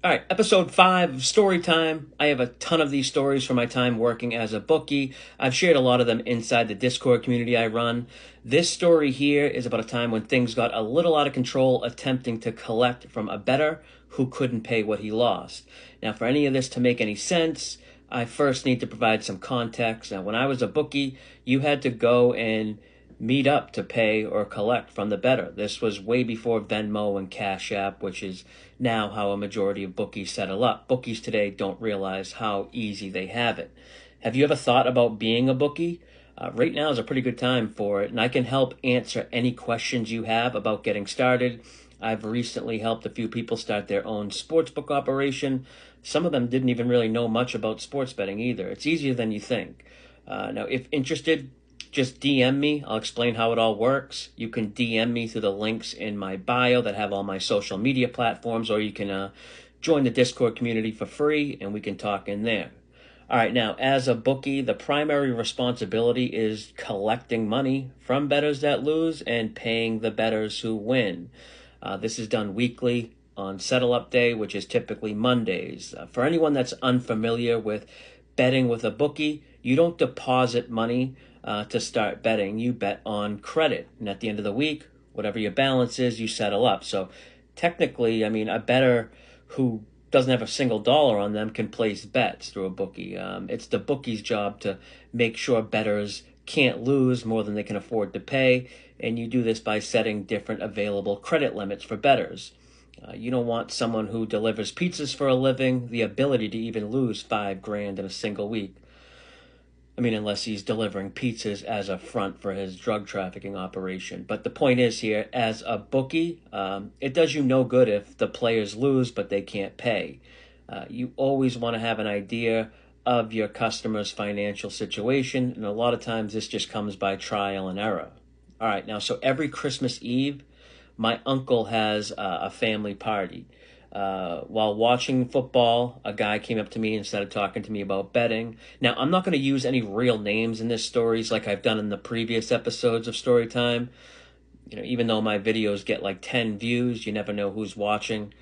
All right, episode 5 of Story Time. I have a ton of these stories from my time working as a bookie. I've shared a lot of them inside the Discord community I run. This story here is about a time when things got a little out of control attempting to collect from a bettor who couldn't pay what he lost. Now, for any of this to make any sense, I first need to provide some context. Now, when I was a bookie, you had to go and meet up to pay or collect from the bettor. This was way before Venmo and Cash App, which is now how a majority of bookies settle up. Bookies today don't realize how easy they have it. Have you ever thought about being a bookie? Right now is a pretty good time for it, and I can help answer any questions you have about getting started. I've recently helped a few people start their own sportsbook operation. Some of them didn't even really know much about sports betting either. It's easier than you think. Now, if interested, just DM me. I'll explain how it all works. You can DM me through the links in my bio that have all my social media platforms, or you can join the Discord community for free, and we can talk in there. All right, now, as a bookie, the primary responsibility is collecting money from bettors that lose and paying the bettors who win. This is done weekly on Settle Up Day, which is typically Mondays. For anyone that's unfamiliar with betting with a bookie, you don't deposit money to start betting. You bet on credit, and at the end of the week, whatever your balance is, you settle up. So technically, I mean, a bettor who doesn't have a single dollar on them can place bets through a bookie. It's the bookie's job to make sure bettors can't lose more than they can afford to pay, and you do this by setting different available credit limits for bettors. You don't want someone who delivers pizzas for a living the ability to even lose $5,000 in a single week. I mean, unless he's delivering pizzas as a front for his drug trafficking operation. But the point is here, as a bookie, it does you no good if the players lose but they can't pay. You always want to have an idea of your customer's financial situation, and a lot of times this just comes by trial and error. All right, now, so every Christmas Eve, my uncle has a family party. While watching football, a guy came up to me and started talking to me about betting. Now, I'm not going to use any real names in this stories like I've done in the previous episodes of Storytime. You know, even though my videos get like 10 views, you never know who's watching.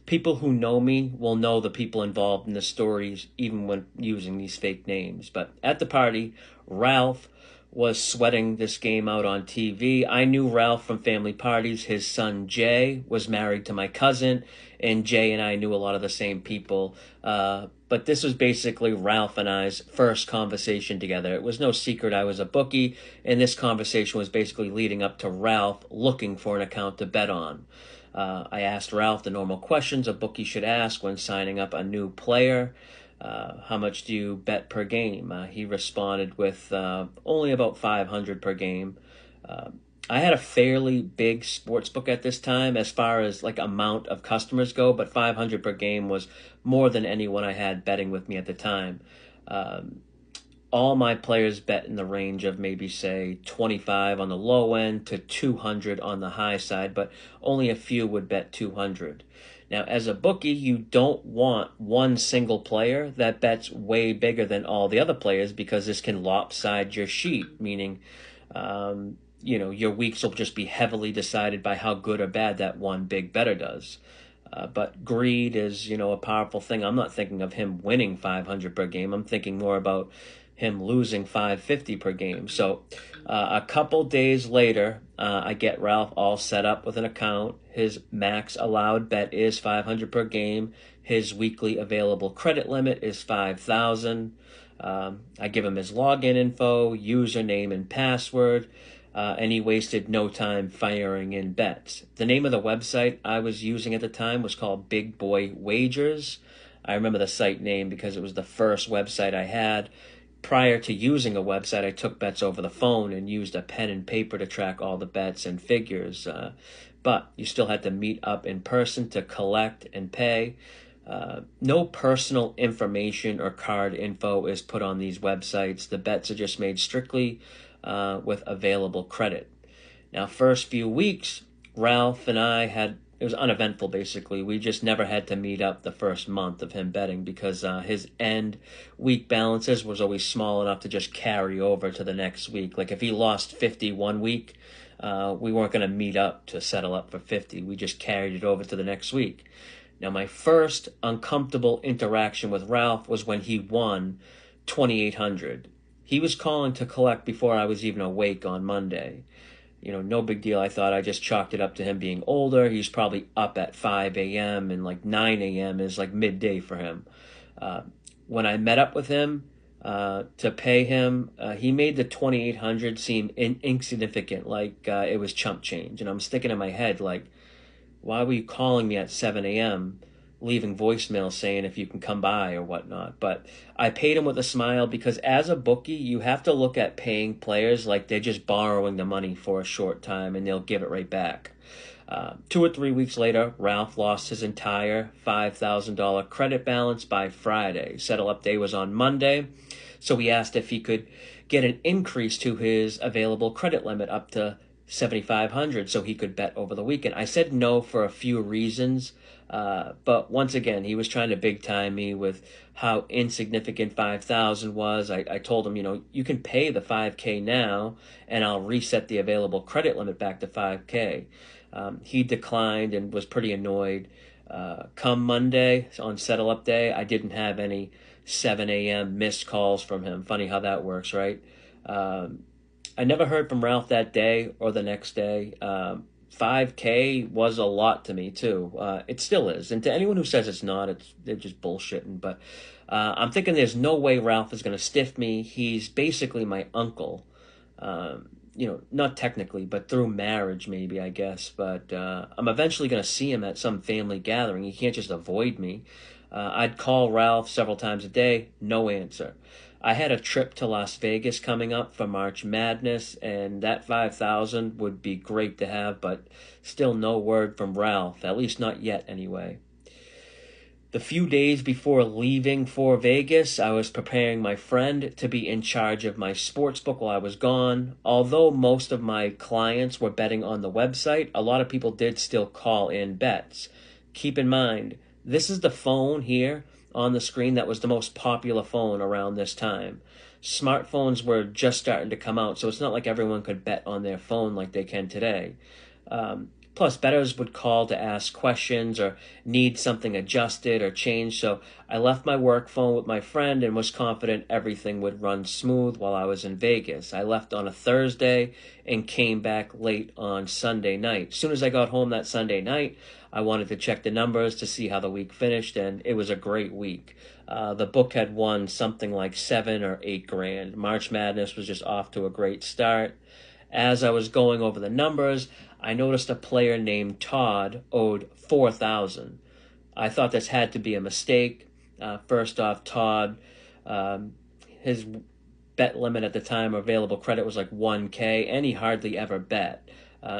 People who know me will know the people involved in the stories, even when using these fake names. But at the party, Ralph was sweating this game out on TV. I knew Ralph from family parties. His son Jay was married to my cousin, and Jay and I knew a lot of the same people. But this was basically Ralph and I's first conversation together. It was no secret I was a bookie, and this conversation was basically leading up to Ralph looking for an account to bet on. I asked Ralph the normal questions a bookie should ask when signing up a new player. How much do you bet per game? He responded with only about 500 per game. I had a fairly big sports book at this time as far as like amount of customers go, but 500 per game was more than anyone I had betting with me at the time. All my players bet in the range of maybe, say, 25 on the low end to 200 on the high side, but only a few would bet 200. Now, as a bookie, you don't want one single player that bets way bigger than all the other players because this can lopside your sheet, meaning, your weeks will just be heavily decided by how good or bad that one big bettor does. But greed is, a powerful thing. I'm not thinking of him winning 500 per game. I'm thinking more about him losing 550 per game. So a couple days later, I get Ralph all set up with an account. His max allowed bet is 500 per game. His weekly available credit limit is 5,000. I give him his login info, username, and password. And he wasted no time firing in bets. The name of the website I was using at the time was called Big Boy Wagers. I remember the site name because it was the first website I had. Prior to using a website, I took bets over the phone and used a pen and paper to track all the bets and figures. But you still had to meet up in person to collect and pay. No personal information or card info is put on these websites. The bets are just made strictly with available credit. Now, first few weeks, Ralph and I it was uneventful, basically. We just never had to meet up the first month of him betting because his end week balances was always small enough to just carry over to the next week. Like if he lost 50 one week, we weren't going to meet up to settle up for 50. We just carried it over to the next week. Now, my first uncomfortable interaction with Ralph was when he won 2,800. He was calling to collect before I was even awake on Monday. No big deal. I thought I just chalked it up to him being older. He's probably up at 5 a.m. and like 9 a.m. is like midday for him. Uh, when I met up with him to pay him, he made the 2,800 seem insignificant, like it was chump change. And I'm sticking in my head, like, why were you calling me at 7 a.m., leaving voicemail saying if you can come by or whatnot? But I paid him with a smile because as a bookie, you have to look at paying players like they're just borrowing the money for a short time and they'll give it right back. 2 or 3 weeks later, Ralph lost his entire $5,000 credit balance by Friday. Settle up day was on Monday, so he asked if he could get an increase to his available credit limit up to 7,500 so he could bet over the weekend. I said no for a few reasons, but once again, he was trying to big time me with how insignificant 5,000 was. I told him, you can pay the 5K now, and I'll reset the available credit limit back to 5K. He declined and was pretty annoyed. Come Monday on settle up day, I didn't have any 7 a.m. missed calls from him. Funny how that works, right? I never heard from Ralph that day or the next day. 5K was a lot to me too. It still is, and to anyone who says it's not, they're just bullshitting. But I'm thinking there's no way Ralph is going to stiff me. He's basically my uncle. Not technically, but through marriage, maybe, I guess. But I'm eventually going to see him at some family gathering. He can't just avoid me. I'd call Ralph several times a day, no answer. I had a trip to Las Vegas coming up for March Madness, and that 5,000 would be great to have, but still no word from Ralph, at least not yet anyway. The few days before leaving for Vegas, I was preparing my friend to be in charge of my sports book while I was gone. Although most of my clients were betting on the website, a lot of people did still call in bets. Keep in mind, this is the phone here on the screen that was the most popular phone around this time. Smartphones were just starting to come out, so it's not like everyone could bet on their phone like they can today. Plus, bettors would call to ask questions or need something adjusted or changed, so I left my work phone with my friend and was confident everything would run smooth while I was in Vegas. I left on a Thursday and came back late on Sunday night. As soon as I got home that Sunday night, I wanted to check the numbers to see how the week finished, and it was a great week. The book had won something like 7 or 8 grand. March Madness was just off to a great start. As I was going over the numbers, I noticed a player named Todd owed 4,000. I thought this had to be a mistake. First off, Todd, his bet limit at the time, available credit was like 1K, and he hardly ever bet.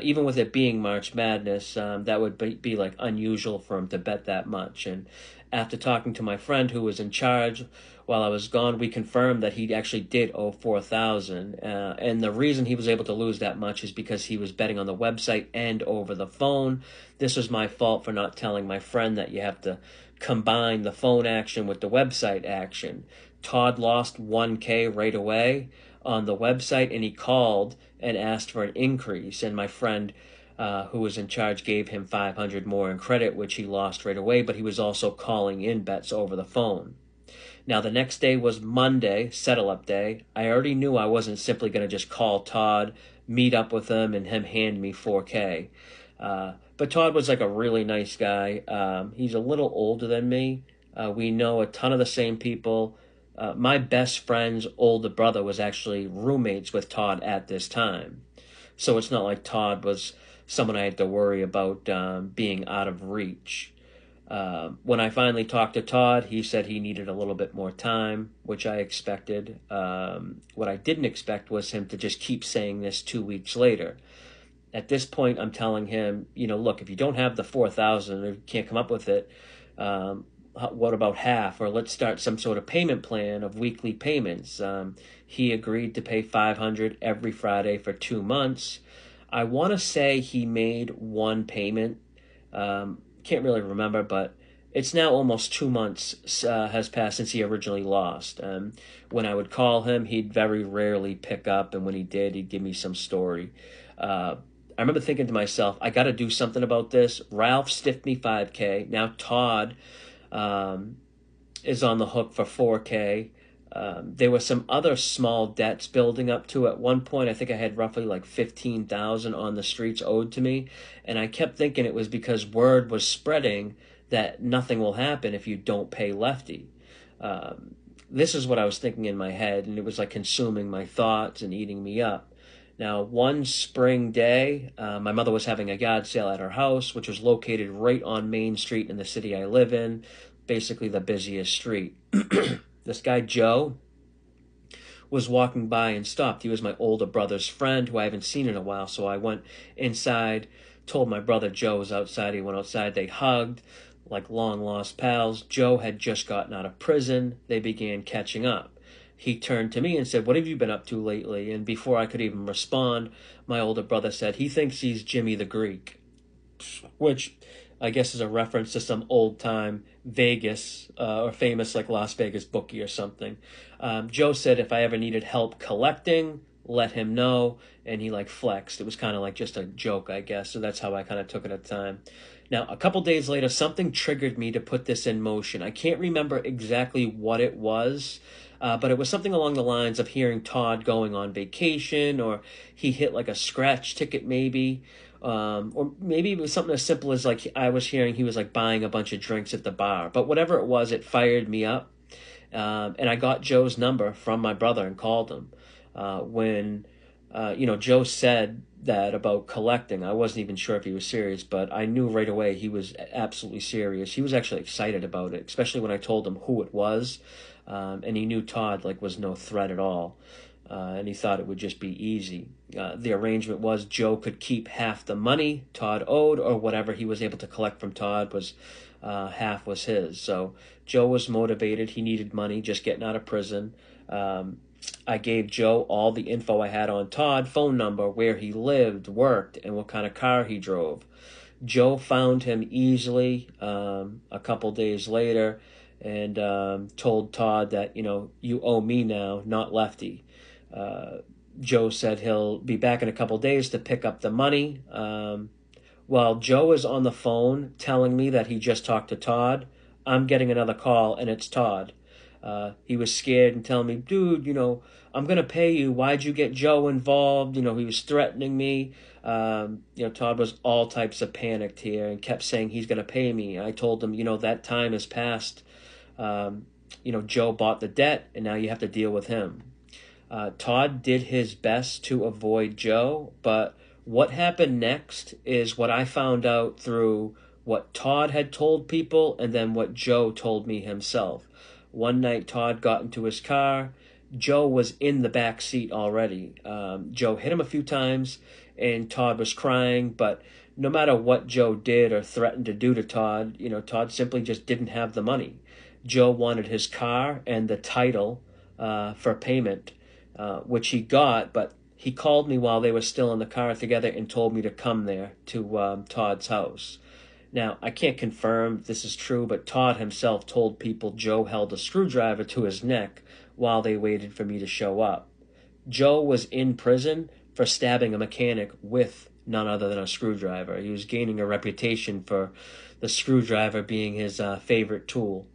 Even with it being March Madness, that would be like unusual for him to bet that much. And after talking to my friend who was in charge while I was gone, we confirmed that he actually did owe 4,000. And the reason he was able to lose that much is because he was betting on the website and over the phone. This was my fault for not telling my friend that you have to combine the phone action with the website action. Todd lost 1K right away on the website, and he called and asked for an increase, and my friend who was in charge gave him 500 more in credit, which he lost right away, but he was also calling in bets over the phone. Now, the next day was Monday, settle-up day. I already knew I wasn't simply going to just call Todd, meet up with him, and him hand me 4K. But Todd was like a really nice guy. He's a little older than me. We know a ton of the same people. My best friend's older brother was actually roommates with Todd at this time. So it's not like Todd was someone I had to worry about being out of reach. When I finally talked to Todd, he said he needed a little bit more time, which I expected. What I didn't expect was him to just keep saying this 2 weeks later. At this point, I'm telling him, look, if you don't have the 4,000 or can't come up with it, what about half? Or let's start some sort of payment plan of weekly payments. He agreed to pay 500 every Friday for 2 months. I want to say he made one payment. Can't really remember, but it's now almost 2 months has passed since he originally lost. When I would call him, he'd very rarely pick up, and when he did, he'd give me some story. I remember thinking to myself, I got to do something about this. Ralph stiffed me 5K. Now Todd um, is on the hook for 4K. There were some other small debts building up to. At one point, I think I had roughly like 15,000 on the streets owed to me, and I kept thinking it was because word was spreading that nothing will happen if you don't pay Lefty. This is what I was thinking in my head, and it was like consuming my thoughts and eating me up. Now, one spring day, my mother was having a yard sale at her house, which was located right on Main Street in the city I live in, basically the busiest street. This guy, Joe, was walking by and stopped. He was my older brother's friend who I haven't seen in a while, so I went inside, told my brother Joe was outside. He went outside. They hugged like long-lost pals. Joe had just gotten out of prison. They began catching up. He turned to me and said, "What have you been up to lately?" And before I could even respond, my older brother said, "He thinks he's Jimmy the Greek," which I guess is a reference to some old-time Vegas or famous like Las Vegas bookie or something. Joe said if I ever needed help collecting, let him know, and he like flexed. It was kind of like just a joke, I guess, so that's how I kind of took it at the time. Now, a couple days later, something triggered me to put this in motion. I can't remember exactly what it was, but it was something along the lines of hearing Todd going on vacation, or he hit like a scratch ticket maybe. Or maybe it was something as simple as like I was hearing he was like buying a bunch of drinks at the bar. But whatever it was, it fired me up. And I got Joe's number from my brother and called him. When Joe said that about collecting, I wasn't even sure if he was serious, but I knew right away he was absolutely serious. He was actually excited about it, especially when I told him who it was. And he knew Todd like was no threat at all. And he thought it would just be easy. The arrangement was Joe could keep half the money Todd owed, or whatever he was able to collect from Todd was half was his. So Joe was motivated. He needed money, just getting out of prison. I gave Joe all the info I had on Todd, phone number, where he lived, worked, and what kind of car he drove. Joe found him easily a couple days later and told Todd that, you owe me now, not Lefty. Joe said he'll be back in a couple days to pick up the money. While Joe is on the phone telling me that he just talked to Todd, I'm getting another call, and it's Todd. He was scared and telling me, "Dude, I'm going to pay you. Why'd you get Joe involved?" He was threatening me. Todd was all types of panicked here and kept saying he's going to pay me. I told him, that time has passed. Joe bought the debt, and now you have to deal with him. Todd did his best to avoid Joe, but what happened next is what I found out through what Todd had told people and then what Joe told me himself. One night, Todd got into his car. Joe was in the back seat already. Joe hit him a few times, and Todd was crying, but no matter what Joe did or threatened to do to Todd, Todd simply just didn't have the money. Joe wanted his car and the title for payment, which he got, but he called me while they were still in the car together and told me to come there to Todd's house. Now, I can't confirm if this is true, but Todd himself told people Joe held a screwdriver to his neck while they waited for me to show up. Joe was in prison for stabbing a mechanic with none other than a screwdriver. He was gaining a reputation for the screwdriver being his favorite tool.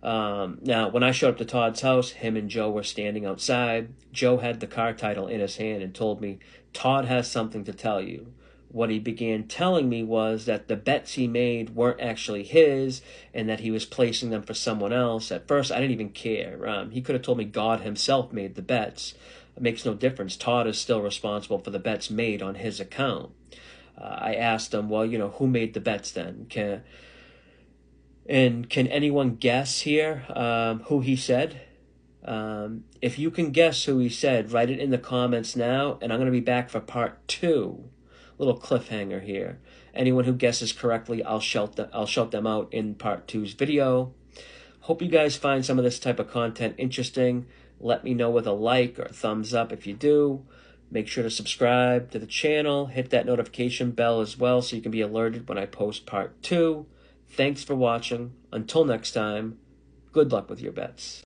Now, when I showed up to Todd's house, him and Joe were standing outside. Joe had the car title in his hand and told me, "Todd has something to tell you." What he began telling me was that the bets he made weren't actually his and that he was placing them for someone else. At first, I didn't even care. He could have told me God himself made the bets. It makes no difference. Todd is still responsible for the bets made on his account. I asked him, well, who made the bets then? Can anyone guess here who he said? If you can guess who he said, write it in the comments now, and I'm going to be back for part 2. Little cliffhanger here. Anyone who guesses correctly, I'll shout them out in part 2's video. Hope you guys find some of this type of content interesting. Let me know with a like or a thumbs up if you do. Make sure to subscribe to the channel. Hit that notification bell as well so you can be alerted when I post part 2. Thanks for watching. Until next time, good luck with your bets.